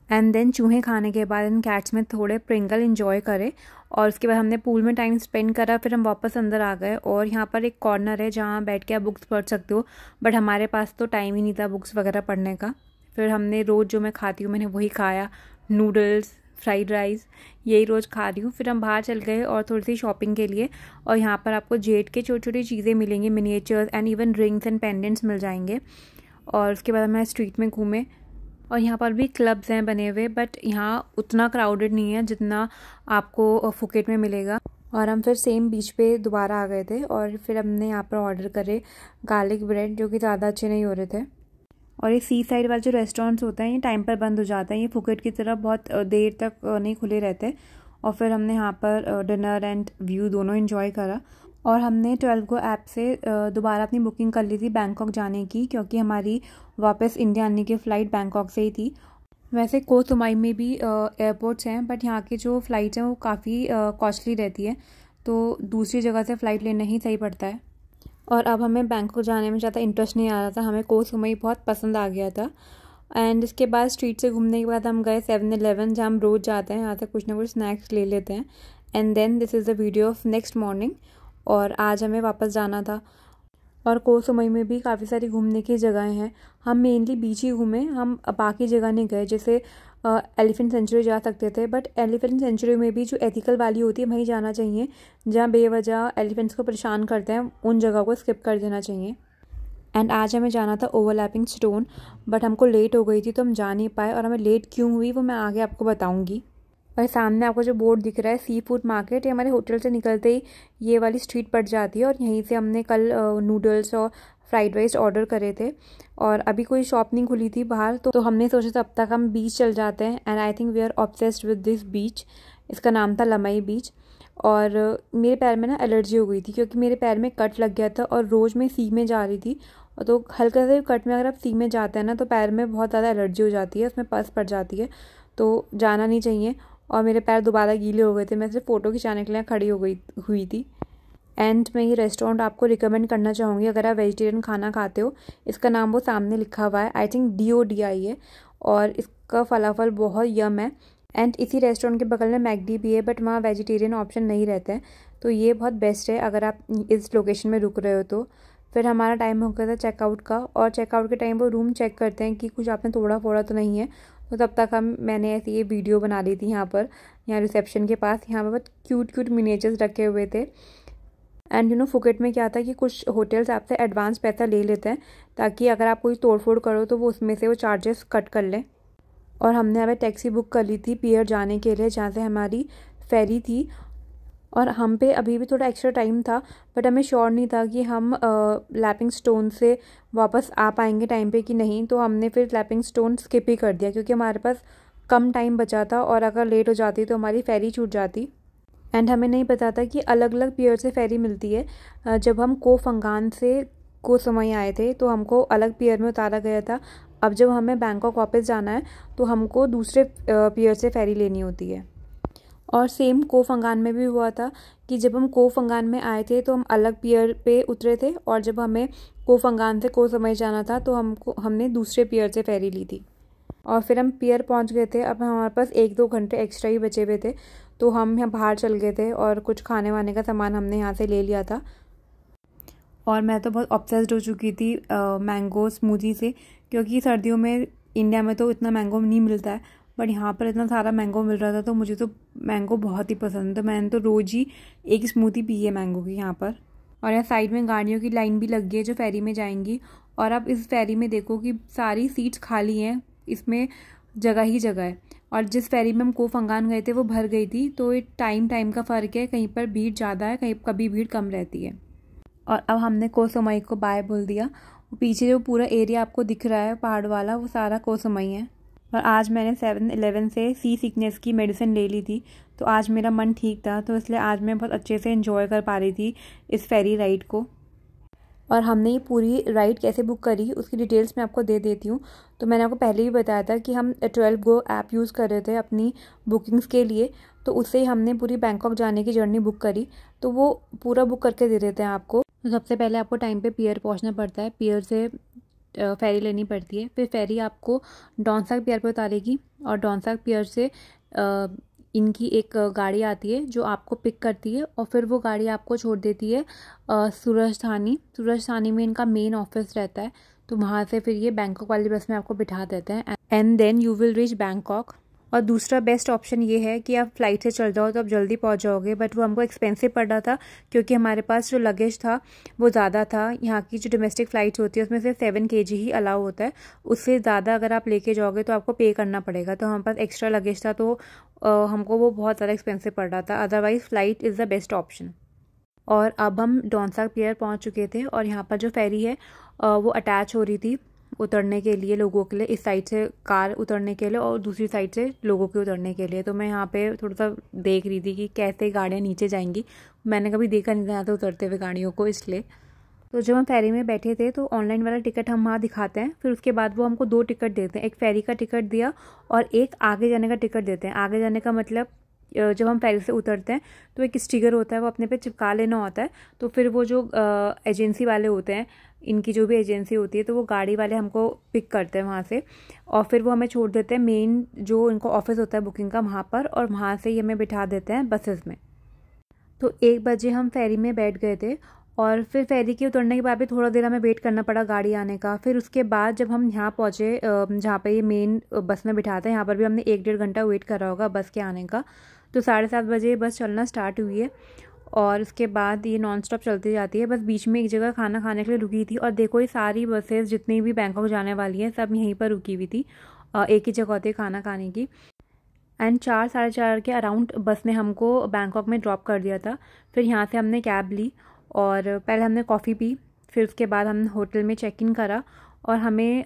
A: एंड देन चूहे खाने के बाद इन कैट्स में थोड़े प्रिंगल एंजॉय करे, और उसके बाद हमने पूल में टाइम स्पेंड करा। फिर हम वापस अंदर आ गए, और यहाँ पर एक कॉर्नर है जहाँ बैठ के आप बुक्स पढ़ सकते हो, बट हमारे पास तो टाइम ही नहीं था बुक्स वगैरह पढ़ने का। फिर हमने रोज़ जो मैं खाती हूँ मैंने वही खाया, नूडल्स, फ्राइड राइस, यही रोज़ खा रही हूँ। फिर हम बाहर चल गए और थोड़ी सी शॉपिंग के लिए, और यहाँ पर आपको जेड के छोटी छोटी चीज़ें मिलेंगी, miniatures and even rings and pendants मिल जाएंगे। और उसके बाद हमें स्ट्रीट में घूमे, और यहाँ पर भी क्लब्स हैं बने हुए, बट यहाँ उतना क्राउडेड नहीं है जितना आपको फुकेट में मिलेगा। और हम फिर सेम बीच पे दोबारा आ गए थे, और फिर हमने यहाँ पर ऑर्डर करे गार्लिक ब्रेड, जो कि ज़्यादा अच्छे नहीं हो रहे थे। और ये सी साइड वाले जो रेस्टोरेंट्स होते हैं ये टाइम पर बंद हो जाते हैं, ये फुकेट की तरफ बहुत देर तक नहीं खुले रहते। और फिर हमने यहाँ पर डिनर एंड व्यू दोनों एंजॉय करा। और हमने 12 गो ऐप से दोबारा अपनी बुकिंग कर ली थी बैंकॉक जाने की, क्योंकि हमारी वापस इंडिया आने की फ़्लाइट बैंकॉक से ही थी। वैसे को सुमाई में भी एयरपोर्ट्स हैं, बट यहाँ की जो फ़्लाइट्स हैं वो काफ़ी कॉस्टली रहती है, तो दूसरी जगह से फ़्लाइट लेना ही सही पड़ता है। और अब हमें बैंकॉक जाने में ज़्यादा इंटरेस्ट नहीं आ रहा था, हमें को सुमाई बहुत पसंद आ गया था। एंड इसके बाद स्ट्रीट से घूमने के बाद हम गए 7-Eleven, जहाँ हम रोज़ जाते हैं, यहाँ से कुछ ना कुछ स्नैक्स ले लेते हैं। And then this is the video of next morning, और आज हमें वापस जाना था। और को सुमाई में भी काफ़ी सारी घूमने की जगहें हैं, हम मेनली बीच ही घूमे, हम बाकी जगह नहीं गए। जैसे एलिफेंट सेंचुरी जा सकते थे, बट एलिफेंट सेंचुरी में भी जो एथिकल वैली होती है वहीं जाना चाहिए, जहाँ बेवजह एलिफेंट्स को परेशान करते हैं उन जगह को स्किप कर देना चाहिए। एंड आज हमें जाना था ओवरलैपिंग स्टोन, बट हमको लेट हो गई थी तो हम जा नहीं पाए, और हमें लेट क्यों हुई वो मैं आगे आपको बताऊँगी। और सामने आपको जो बोर्ड दिख रहा है सी फूड मार्केट, ये हमारे होटल से निकलते ही ये वाली स्ट्रीट पड़ जाती है, और यहीं से हमने कल नूडल्स और फ्राइड राइस ऑर्डर करे थे। और अभी कोई शॉप नहीं खुली थी बाहर, तो हमने सोचा तब तक हम बीच चल जाते हैं। And I think we are obsessed with this beach, इसका नाम था लमई बीच। और मेरे पैर में ना एलर्जी हो गई थी क्योंकि मेरे पैर में कट लग गया था और रोज़ मैं सी में जा रही थी। तो हल्का से कट में अगर आप सी में जाते हैं ना तो पैर में बहुत ज़्यादा एलर्जी हो जाती है, उसमें पस पड़ जाती है, तो जाना नहीं चाहिए। और मेरे पैर दोबारा गीले हो गए थे, मैं सिर्फ फ़ोटो खिंचाने के लिए खड़ी हो गई हुई थी। एंड मैं ये रेस्टोरेंट आपको रिकमेंड करना चाहूँगी अगर आप वेजिटेरियन खाना खाते हो। इसका नाम वो सामने लिखा हुआ है, आई थिंक DODI है, और इसका फलाफल बहुत यम है। एंड इसी रेस्टोरेंट के बगल में मैकडी भी है, बट वहाँ वेजिटेरियन ऑप्शन नहीं रहते हैं, तो ये बहुत बेस्ट है अगर आप इस लोकेशन में रुक रहे हो तो। फिर हमारा टाइम हो गया था चेकआउट का, और चेकआउट के टाइम वो रूम चेक करते हैं कि कुछ आपने तोड़ा फोड़ा तो नहीं है। तो तब तक मैंने ऐसी ये वीडियो बना ली थी यहाँ रिसेप्शन के पास। यहाँ पर बहुत क्यूट मिनिएचर्स रखे हुए थे। एंड फुकेट में क्या था कि कुछ होटल्स आपसे एडवांस पैसा ले लेते हैं ताकि अगर आप कोई तोड़ फोड़ करो तो वो उसमें से वो चार्जेस कट कर लें। और हमने यहाँ पे टैक्सी बुक कर ली थी पियर जाने के लिए, जहाँ से हमारी फेरी थी। और हम पे अभी भी थोड़ा एक्स्ट्रा टाइम था, बट हमें श्योर नहीं था कि हम लैपिंग स्टोन से वापस आ पाएंगे टाइम पे कि नहीं, तो हमने फिर लैपिंग स्टोन स्किप ही कर दिया क्योंकि हमारे पास कम टाइम बचा था और अगर लेट हो जाती तो हमारी फेरी छूट जाती। एंड हमें नहीं पता था कि अलग अलग पियर से फेरी मिलती है। जब हम को फंगान से को समय आए थे तो हमको अलग पियर में उतारा गया था। अब जब हमें बैंकॉक वापस जाना है तो हमको दूसरे पियर से फेरी लेनी होती है। और सेम को फंगान में भी हुआ था कि जब हम को फंगान में आए थे तो हम अलग पियर पे उतरे थे, और जब हमें को फंगान से को समय जाना था तो हमने दूसरे पियर से फेरी ली थी। और फिर हम पियर पहुंच गए थे। अब हमारे पास 1-2 घंटे एक्स्ट्रा ही बचे हुए थे, तो हम यहाँ बाहर चल गए थे और कुछ खाने वाने का सामान हमने यहाँ से ले लिया था। और मैं तो बहुत ऑब्सेस्ड हो चुकी थी मैंगो स्मूदी से, क्योंकि सर्दियों में इंडिया में तो इतना मैंगो नहीं मिलता है, बट यहाँ पर इतना सारा मैंगो मिल रहा था तो मुझे तो मैंगो बहुत ही पसंद है। मैंने तो रोज़ ही एक स्मूदी पी है मैंगो की यहाँ पर। और यहाँ साइड में गाड़ियों की लाइन भी लग गई है जो फेरी में जाएंगी। और अब इस फेरी में देखो कि सारी सीट्स खाली हैं, इसमें जगह ही जगह है। और जिस फेरी में हम को फंगान गए थे वो भर गई थी, तो ये टाइम का फ़र्क है, कहीं पर भीड़ ज़्यादा है, कहीं कभी भीड़ कम रहती है। और अब हमने को समई को बाय बोल दिया। पीछे जो पूरा एरिया आपको दिख रहा है पहाड़ वाला, वो सारा को समई है। और आज मैंने 7-11 से सी सिकनेस की मेडिसिन ले ली थी, तो आज मेरा मन ठीक था, तो इसलिए आज मैं बहुत अच्छे से एंजॉय कर पा रही थी इस फेरी राइड को। और हमने ये पूरी राइड कैसे बुक करी उसकी डिटेल्स मैं आपको दे देती हूँ। तो मैंने आपको पहले ही बताया था कि हम 12 गो ऐप यूज़ कर रहे थे अपनी बुकिंग्स के लिए, तो उससे ही हमने पूरी बैंकॉक जाने की जर्नी बुक करी। तो वो पूरा बुक करके दे देते हैं आपको। तो सबसे पहले आपको टाइम पे पियर पहुंचना पड़ता है, पियर से फेरी लेनी पड़ती है, फिर फेरी आपको डॉनसाक पियर पर उतारेगी, और डॉनसाक पियर से इनकी एक गाड़ी आती है जो आपको पिक करती है, और फिर वो गाड़ी आपको छोड़ देती है सूरजथानी में इनका मेन ऑफिस रहता है। तो वहाँ से फिर ये बैंकॉक वाली बस में आपको बिठा देते हैं, and then you will reach Bangkok. और दूसरा बेस्ट ऑप्शन ये है कि आप फ्लाइट से चल जाओ तो आप जल्दी पहुंच जाओगे, बट वो हमको एक्सपेंसिव पड़ रहा था क्योंकि हमारे पास जो लगेज था वो ज़्यादा था। यहाँ की जो डोमेस्टिक फ़्लाइट्स होती है उसमें सिर्फ 7 kg ही अलाउ होता है, उससे ज़्यादा अगर आप लेके जाओगे तो आपको पे करना पड़ेगा। तो हमारे पास एक्स्ट्रा लगेज था, तो हमको वो बहुत ज़्यादा एक्सपेंसिव पड़ रहा था। Otherwise flight is the best option. और अब हम डॉनसाक पियर पहुँच चुके थे, और यहाँ पर जो फेरी है वो अटैच हो रही थी उतरने के लिए लोगों के लिए, इस साइड से कार उतरने के लिए और दूसरी साइड से लोगों के उतरने के लिए। तो मैं यहाँ पे थोड़ा सा देख रही थी कि कैसे गाड़ियाँ नीचे जाएंगी, मैंने कभी देखा नहीं था यहाँ से उतरते हुए गाड़ियों को, इसलिए। तो जब हम फेरी में बैठे थे तो ऑनलाइन वाला टिकट हम वहाँ दिखाते हैं, फिर उसके बाद वो हमको 2 टिकट देते हैं, एक फेरी का टिकट दिया और एक आगे जाने का टिकट देते हैं। आगे जाने का मतलब जब हम फेरी से उतरते हैं तो एक स्टिकर होता है, वो अपने पे चिपका लेना होता है। तो फिर वो जो एजेंसी वाले होते हैं, इनकी जो भी एजेंसी होती है, तो वो गाड़ी वाले हमको पिक करते हैं वहाँ से, और फिर वो हमें छोड़ देते हैं मेन जो इनको ऑफिस होता है बुकिंग का वहाँ पर, और वहाँ से ही हमें बिठा देते हैं बसेस में। तो 1 बजे हम फेरी में बैठ गए थे, और फिर फेरी के उतरने के बाद भी थोड़ा देर हमें वेट करना पड़ा गाड़ी आने का। फिर उसके बाद जब हम यहाँ पहुँचे जहाँ पे ये मेन बस में बिठाते हैं, यहाँ पर भी हमने 1-1.5 घंटा वेट करा होगा बस के आने का। तो 7:30 बजे बस चलना स्टार्ट हुई है, और उसके बाद ये नॉन स्टॉप चलती जाती है। बस बीच में एक जगह खाना खाने के लिए रुकी थी, और देखो ये सारी बसेस जितनी भी बैंकॉक जाने वाली हैं सब यहीं पर रुकी हुई थी, एक ही जगह होती है खाना खाने की। एंड 4-4:30 के अराउंड बस ने हमको बैंकॉक में ड्रॉप कर दिया था। फिर यहाँ से हमने कैब ली, और पहले हमने कॉफ़ी पी, फिर उसके बाद हमने होटल में चेक इन करा, और हमें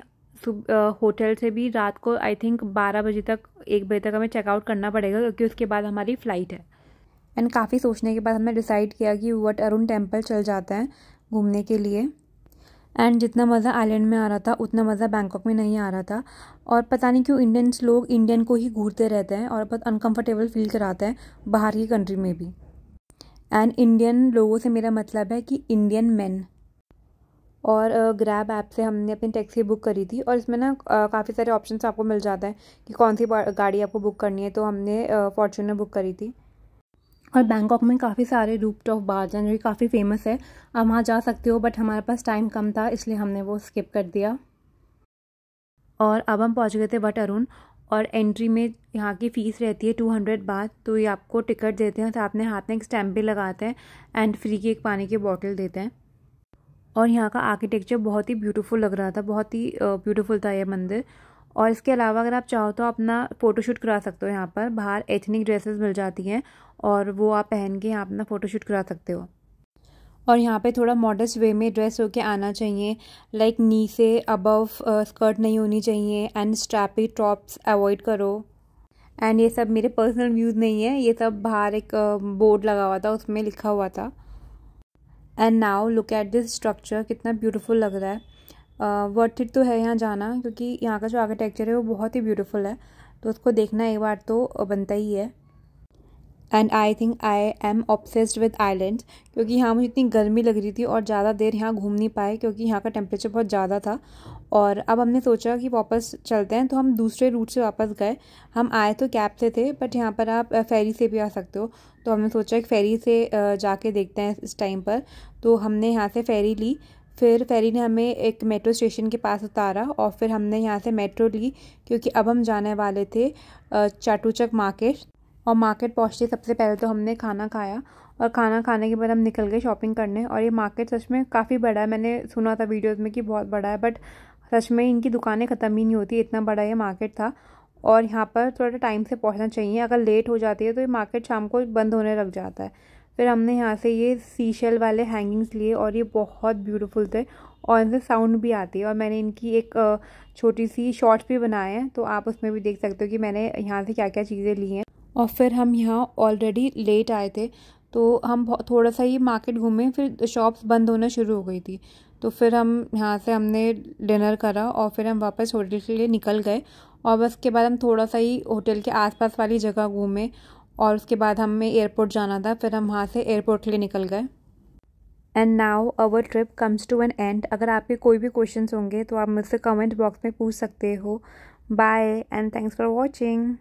A: होटल से भी रात को आई थिंक 12 बजे तक 1 बजे तक हमें चेकआउट करना पड़ेगा, क्योंकि उसके बाद हमारी फ़्लाइट है। एंड काफ़ी सोचने के बाद हमने डिसाइड किया कि वट अरुण टेम्पल चल जाते हैं घूमने के लिए। एंड जितना मज़ा आइलैंड में आ रहा था उतना मज़ा बैंकॉक में नहीं आ रहा था। और पता नहीं क्यों इंडियंस लोग इंडियन को ही घूरते रहते हैं और बहुत अनकंफर्टेबल फील कराते हैं बाहर की कंट्री में भी। एंड इंडियन लोगों से मेरा मतलब है कि इंडियन मेन। और ग्रैब ऐप से हमने अपनी टैक्सी बुक करी थी और इसमें ना काफ़ी सारे ऑप्शंस आपको मिल जाते हैं कि कौन सी गाड़ी आपको बुक करनी है। तो हमने फॉर्च्यूनर बुक करी थी। और बैंकॉक में काफ़ी सारे रूफटॉप बार्स हैं जो कि काफ़ी फेमस है, आप वहाँ जा सकते हो, बट हमारे पास टाइम कम था इसलिए हमने वो स्किप कर दिया। और अब हम पहुँच गए थे वट अरुण। और एंट्री में यहाँ की फ़ीस रहती है 200 बात। तो ये आपको टिकट देते हैं, साथ में हाथ में एक स्टैम्प भी लगाते हैं एंड फ्री की एक पानी की बॉटल देते हैं। और यहाँ का आर्किटेक्चर बहुत ही ब्यूटीफुल लग रहा था, बहुत ही ब्यूटीफुल था ये मंदिर। और इसके अलावा अगर आप चाहो तो अपना फ़ोटोशूट करा सकते हो। यहाँ पर बाहर एथनिक ड्रेसेस मिल जाती हैं और वो आप पहन के यहाँ अपना फ़ोटोशूट करा सकते हो। और यहाँ पे थोड़ा मॉडर्न वे में ड्रेस होके आना चाहिए, लाइक नी से अबव स्कर्ट नहीं होनी चाहिए एंड स्ट्रैपी टॉप्स अवॉइड करो। एंड ये सब मेरे पर्सनल व्यूज़ नहीं है, ये सब बाहर एक बोर्ड लगा हुआ था उसमें लिखा हुआ था। And now look at this structure, कितना ब्यूटीफुल लग रहा है। वर्थ इट तो है यहाँ जाना, क्योंकि यहाँ का जो आर्किटेक्चर है वो बहुत ही ब्यूटीफुल है, तो उसको देखना एक बार तो बनता ही है। And I think I am obsessed with islands, क्योंकि यहाँ मुझे इतनी गर्मी लग रही थी और ज़्यादा देर यहाँ घूम नहीं पाए क्योंकि यहाँ का टेम्परेचर बहुत ज़्यादा था। और अब हमने सोचा कि वापस चलते हैं, तो हम दूसरे रूट से वापस गए। हम आए तो कैब से थे, बट यहाँ पर आप फेरी से भी आ सकते हो। तो हमने सोचा कि फेरी से जाके देखते हैं इस टाइम पर। तो हमने यहाँ से फेरी ली, फिर फेरी ने हमें एक मेट्रो स्टेशन के पास उतारा और फिर हमने यहाँ से मेट्रो ली, क्योंकि अब हम जाने वाले थे चाटुचक मार्केट। और मार्केट पहुँचते सबसे पहले तो हमने खाना खाया और खाना खाने के बाद हम निकल गए शॉपिंग करने। और ये मार्केट सच में काफ़ी बड़ा है, मैंने सुना था वीडियोस में कि बहुत बड़ा है, बट सच में इनकी दुकानें ख़त्म ही नहीं होती, इतना बड़ा ये मार्केट था। और यहाँ पर थोड़ा टाइम से पहुँचना चाहिए, अगर लेट हो जाती है तो ये मार्केट शाम को बंद होने लग जाता है। फिर हमने यहाँ से ये सीशेल वाले हैंगिंग्स लिए और ये बहुत ब्यूटीफुल थे और इनसे साउंड भी आती है। और मैंने इनकी एक छोटी सी शॉर्ट्स भी बनाए हैं, तो आप उसमें भी देख सकते हो कि मैंने यहाँ से क्या क्या चीज़ें ली हैं। और फिर हम यहाँ ऑलरेडी लेट आए थे, तो हम थोड़ा सा ही मार्केट घूमे, फिर शॉप्स बंद होना शुरू हो गई थी। तो फिर हम यहाँ से हमने डिनर करा और फिर हम वापस होटल के लिए निकल गए। और बस के बाद हम थोड़ा सा ही होटल के आसपास वाली जगह घूमे और उसके बाद हमें एयरपोर्ट जाना था, फिर हम वहाँ से एयरपोर्ट के लिए निकल गए। And now our trip comes to an end. अगर आपके कोई भी क्वेश्चंस होंगे तो आप मुझसे कमेंट बॉक्स में पूछ सकते हो। Bye and thanks for watching.